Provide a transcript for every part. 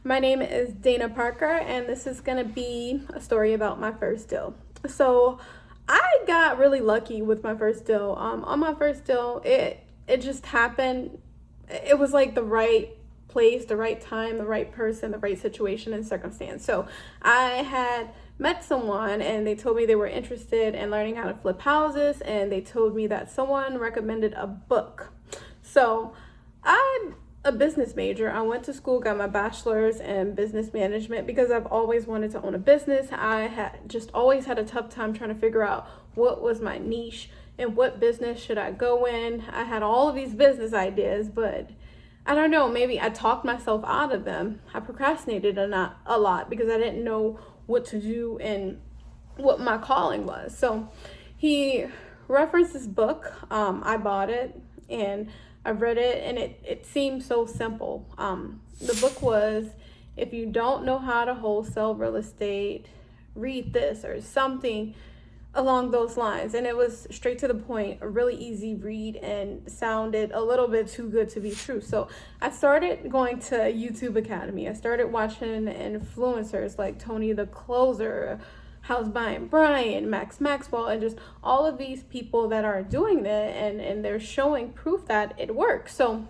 My name is Dana Parker, and this is going to be a story about my first deal. So, I got really lucky with my first deal. On my first deal, it just happened. It was like the right place, the right time, the right person, the right situation and circumstance. So, I had met someone and they told me they were interested in learning how to flip houses, and they told me that someone recommended a book. So, I'm a business major. I went to school, got my bachelor's in business management because I've always wanted to own a business. I had just always had a tough time trying to figure out what was my niche and what business should I go in. I had all of these business ideas, but I don't know, maybe I talked myself out of them. I procrastinated a lot because I didn't know what to do and what my calling was. So he referenced this book. I bought it and I read it, and it seemed so simple. The book was, if you don't know how to wholesale real estate, read this, or something along those lines. And it was straight to the point, a really easy read, and sounded a little bit too good to be true. So I started going to YouTube Academy. I started watching influencers like Tony the Closer, House Buying Brian, Max Maxwell, and just all of these people that are doing that, and they're showing proof that it works. So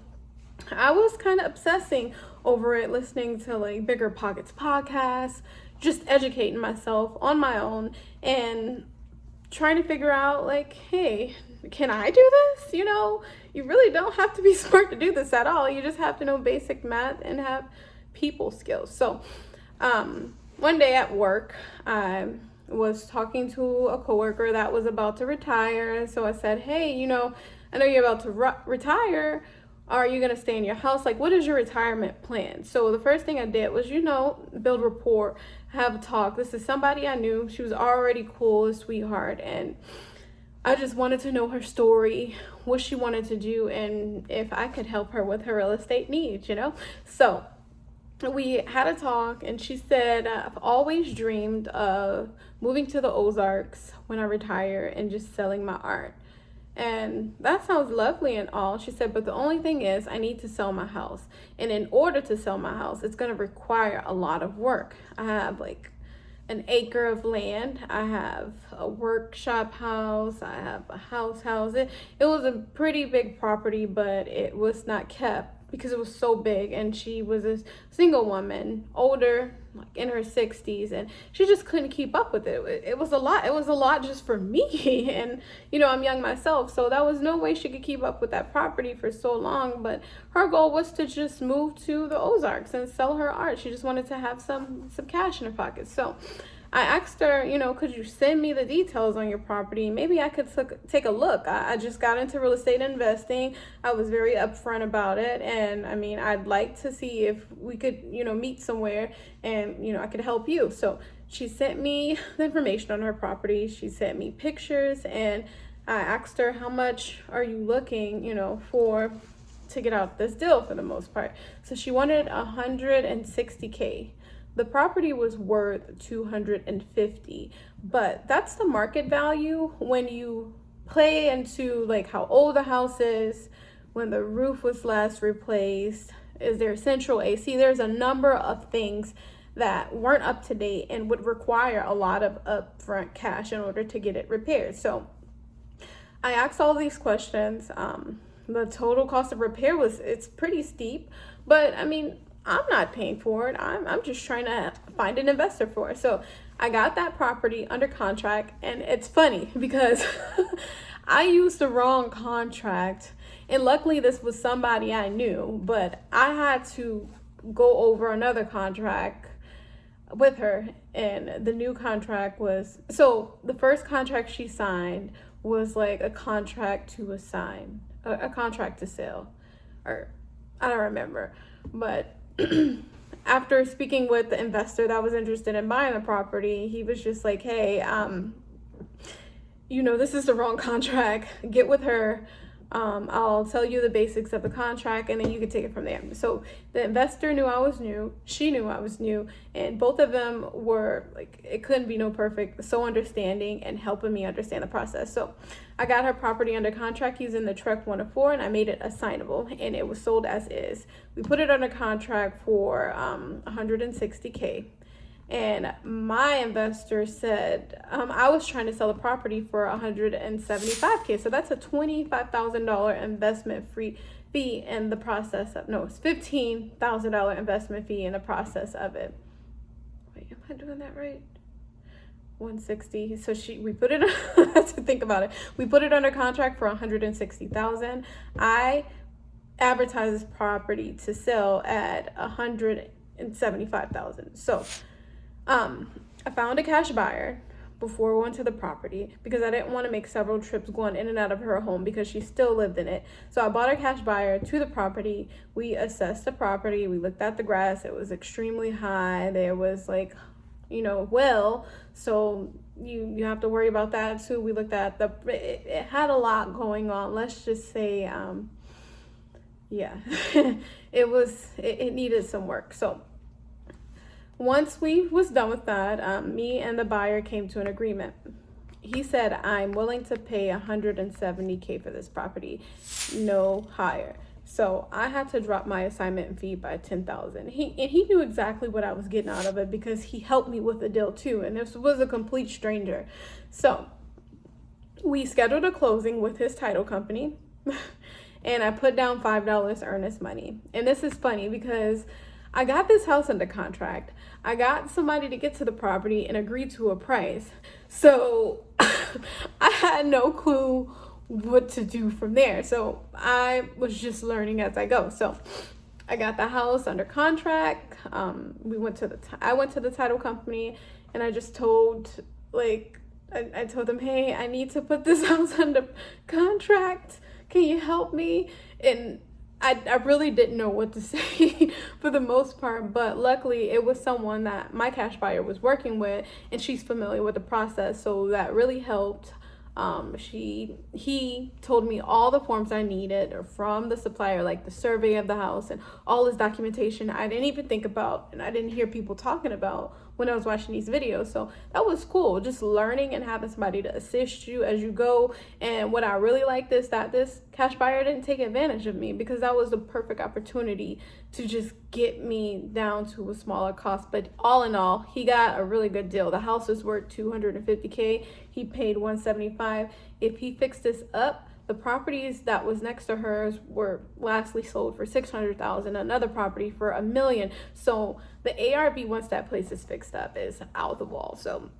I was kind of obsessing over it, listening to like Bigger Pockets podcasts, just educating myself on my own and trying to figure out like, hey, can I do this? You really don't have to be smart to do this at all. You just have to know basic math and have people skills. So one day at work, I was talking to a coworker that was about to retire. So I said, hey, I know you're about to retire. Are you going to stay in your house? Like, what is your retirement plan? So the first thing I did was, build rapport, have a talk. This is somebody I knew. She was already cool, a sweetheart. And I just wanted to know her story, what she wanted to do, and if I could help her with her real estate needs, So we had a talk, and she said, I've always dreamed of moving to the Ozarks when I retire and just selling my art. And that sounds lovely and all. She said, but the only thing is I need to sell my house. And in order to sell my house, it's going to require a lot of work. I have like an acre of land. I have a workshop house. I have a house. It was a pretty big property, but it was not kept because it was so big, and she was a single woman, older, like in her 60s, and she just couldn't keep up with it. It was a lot just for me, and I'm young myself, so that was no way she could keep up with that property for so long. But her goal was to just move to the Ozarks and sell her art. She just wanted to have some cash in her pocket. So I asked her, could you send me the details on your property? Maybe I could take a look. I just got into real estate investing. I was very upfront about it. And I'd like to see if we could, meet somewhere and, I could help you. So she sent me the information on her property. She sent me pictures, and I asked her, how much are you looking, to get out this deal for the most part? So she wanted $160K. The property was worth $250, but that's the market value when you play into like how old the house is, when the roof was last replaced, is there central AC? There's a number of things that weren't up to date and would require a lot of upfront cash in order to get it repaired. So I asked all these questions. The total cost of repair it's pretty steep, but I'm not paying for it. I'm just trying to find an investor for it. So I got that property under contract, and it's funny because I used the wrong contract, and luckily this was somebody I knew, but I had to go over another contract with her, and the new contract was, so the first contract she signed was like a contract to assign, a contract to sell, or I don't remember, but after speaking with the investor that was interested in buying the property, he was just like, hey, this is the wrong contract. Get with her, I'll tell you the basics of the contract, and then you can take it from there. So the investor knew I was new, she knew I was new, and both of them were like, it couldn't be no perfect, so understanding and helping me understand the process. So I got her property under contract using the Trek 104, and I made it assignable, and it was sold as is. We put it under contract for $160K. And my investor said, I was trying to sell the property for $175K. So that's a $25,000 investment fee in the process of, no, it's $15,000 investment fee in the process of it. Wait, am I doing that right? 160. So we put it, to think about it. We put it under contract for $160,000. I advertised this property to sell at $175,000. So, I found a cash buyer before we went to the property because I didn't want to make several trips going in and out of her home because she still lived in it. So I bought a cash buyer to the property. We assessed the property. We looked at the grass. It was extremely high. There was like, so you have to worry about that too. We looked at it had a lot going on. Let's just say, it needed some work. So once we was done with that, me and the buyer came to an agreement. He said, I'm willing to pay $170K for this property, no higher. So I had to drop my assignment fee by $10,000. He knew exactly what I was getting out of it because he helped me with the deal too. And this was a complete stranger. So we scheduled a closing with his title company and I put down $5 earnest money. And this is funny because I got this house under contract. I got somebody to get to the property and agree to a price. So I had no clue what to do from there. So I was just learning as I go. So I got the house under contract. I went to the title company and I just told, I told them, hey, I need to put this house under contract. Can you help me? And I really didn't know what to say for the most part, but luckily it was someone that my cash buyer was working with and she's familiar with the process, so that really helped. He told me all the forms I needed from the supplier, like the survey of the house and all his documentation I didn't even think about and I didn't hear people talking about when I was watching these videos. So that was cool, just learning and having somebody to assist you as you go. And what I really liked is that this cash buyer didn't take advantage of me because that was the perfect opportunity to just get me down to a smaller cost. But all in all, he got a really good deal. The house was worth $250K. He paid $175. If he fixed this up, the properties that was next to hers were lastly sold for $600,000. Another property for $1 million. So the ARV, once that place is fixed up, is out the wall. So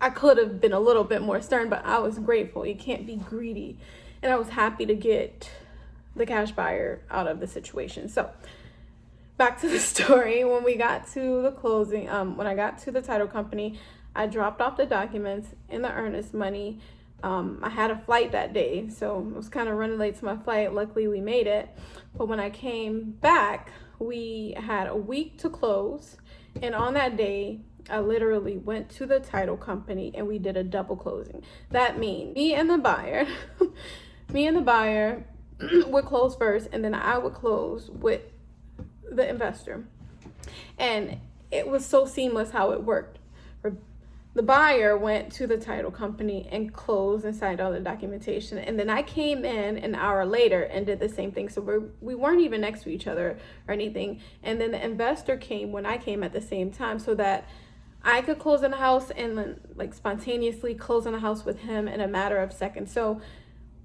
I could have been a little bit more stern, but I was grateful. You can't be greedy, and I was happy to get the cash buyer out of the situation. So back to the story. When we got to the closing, when I got to the title company, I dropped off the documents and the earnest money. I had a flight that day, so I was kind of running late to my flight. Luckily, we made it. But when I came back, we had a week to close. And on that day, I literally went to the title company and we did a double closing. That means me and the buyer would close first, and then I would close with the investor. And it was so seamless how it worked. The buyer went to the title company and closed and signed all the documentation. And then I came in an hour later and did the same thing. So we weren't even next to each other or anything. And then the investor came when I came at the same time so that I could close on the house and then spontaneously close on the house with him in a matter of seconds. So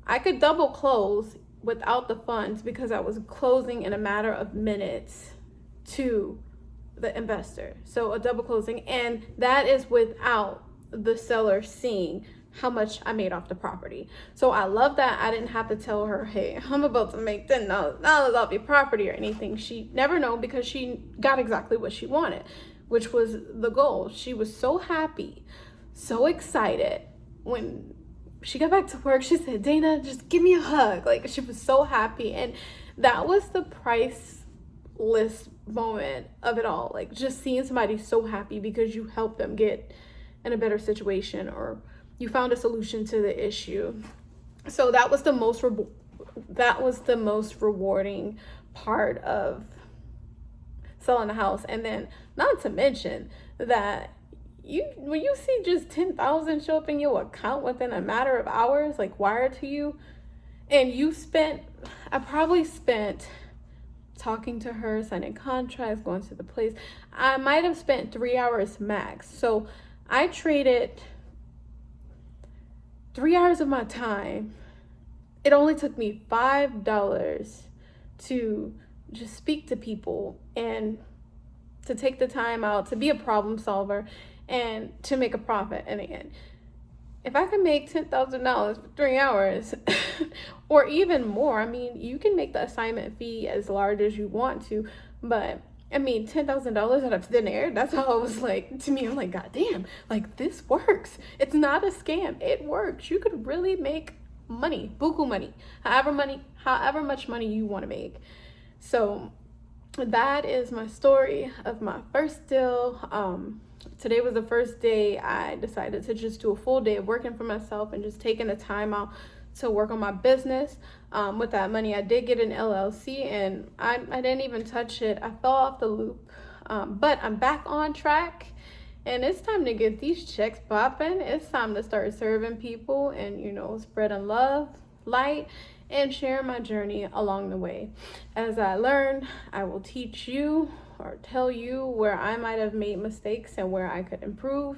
I could double close without the funds because I was closing in a matter of minutes to the investor. So a double closing, and that is without the seller seeing how much I made off the property. So I love that I didn't have to tell her, hey, I'm about to make $10,000 off your property or anything. She never know because she got exactly what she wanted, which was the goal. She was so happy, so excited. When she got back to work, she said, Dana, just give me a hug. She was so happy. And that was the priceless moment of it all. Just seeing somebody so happy because you helped them get in a better situation or you found a solution to the issue. So that was the most that was the most rewarding part of selling a house. And then, not to mention that when you see just 10,000 show up in your account within a matter of hours, like wired to you, and I probably spent talking to her, signing contracts, going to the place. I might have spent 3 hours max. So I traded 3 hours of my time. It only took me $5 to just speak to people and to take the time out to be a problem solver and to make a profit in the end. If I can make $10,000 for 3 hours or even more, I mean, you can make the assignment fee as large as you want to, but I mean, $10,000 out of thin air, that's how it was like to me. I'm like, God damn, like this works. It's not a scam. It works. You could really make money, buku money, however much money you want to make. So that is my story of my first deal. Today was the first day I decided to just do a full day of working for myself and just taking the time out to work on my business. With that money, I did get an LLC, and I didn't even touch it. I fell off the loop, but I'm back on track, and it's time to get these checks popping. It's time to start serving people and, you know, spreading love, light, and sharing my journey along the way. As I learn, I will teach you or tell you where I might have made mistakes and where I could improve.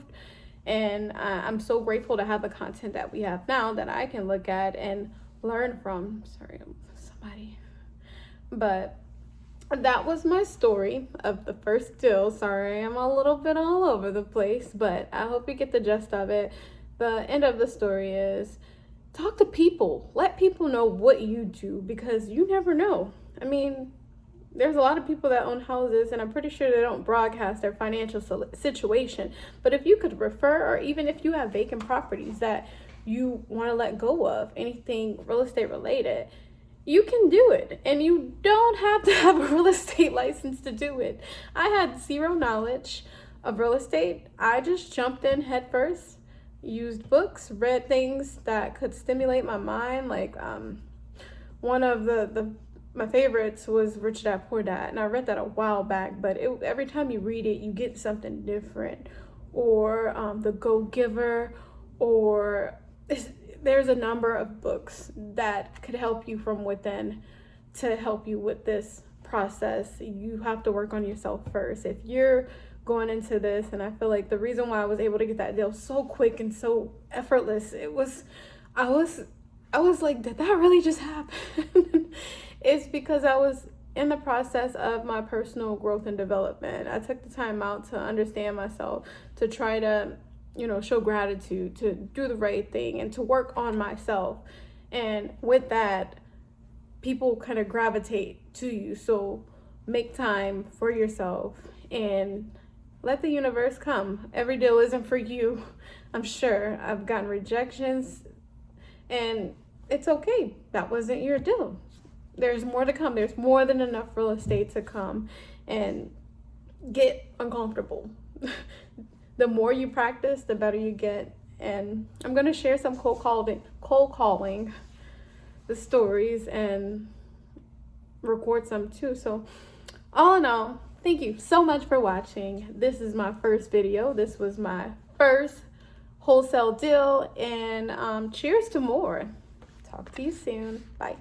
And I'm so grateful to have the content that we have now that I can look at and learn from. Sorry, somebody. But that was my story of the first deal. Sorry, I'm a little bit all over the place, but I hope you get the gist of it. The end of the story is talk to people. Let people know what you do, because you never know. I mean, there's a lot of people that own houses, and I'm pretty sure they don't broadcast their financial situation. But if you could refer, or even if you have vacant properties that you want to let go of, anything real estate related, you can do it. And you don't have to have a real estate license to do it. I had zero knowledge of real estate. I just jumped in head first, used books, read things that could stimulate my mind. Like one of my favorites was Rich Dad Poor Dad, and I read that a while back, but every time you read it, you get something different. Or The Go-Giver, or there's a number of books that could help you from within to help you with this process. You have to work on yourself first. If you're going into this, and I feel like the reason why I was able to get that deal so quick and so effortless, I was like, did that really just happen? It's because I was in the process of my personal growth and development. I took the time out to understand myself, to try to, you know, show gratitude, to do the right thing, and to work on myself. And with that, people kind of gravitate to you. So make time for yourself and let the universe come. Every deal isn't for you. I'm sure I've gotten rejections, and it's okay. That wasn't your deal. There's more to come. There's more than enough real estate to come, and get uncomfortable. The more you practice, the better you get. And I'm going to share some cold calling, the stories, and record some too. So all in all, thank you so much for watching. This is my first video. This was my first wholesale deal, and cheers to more. Talk to you soon. Bye.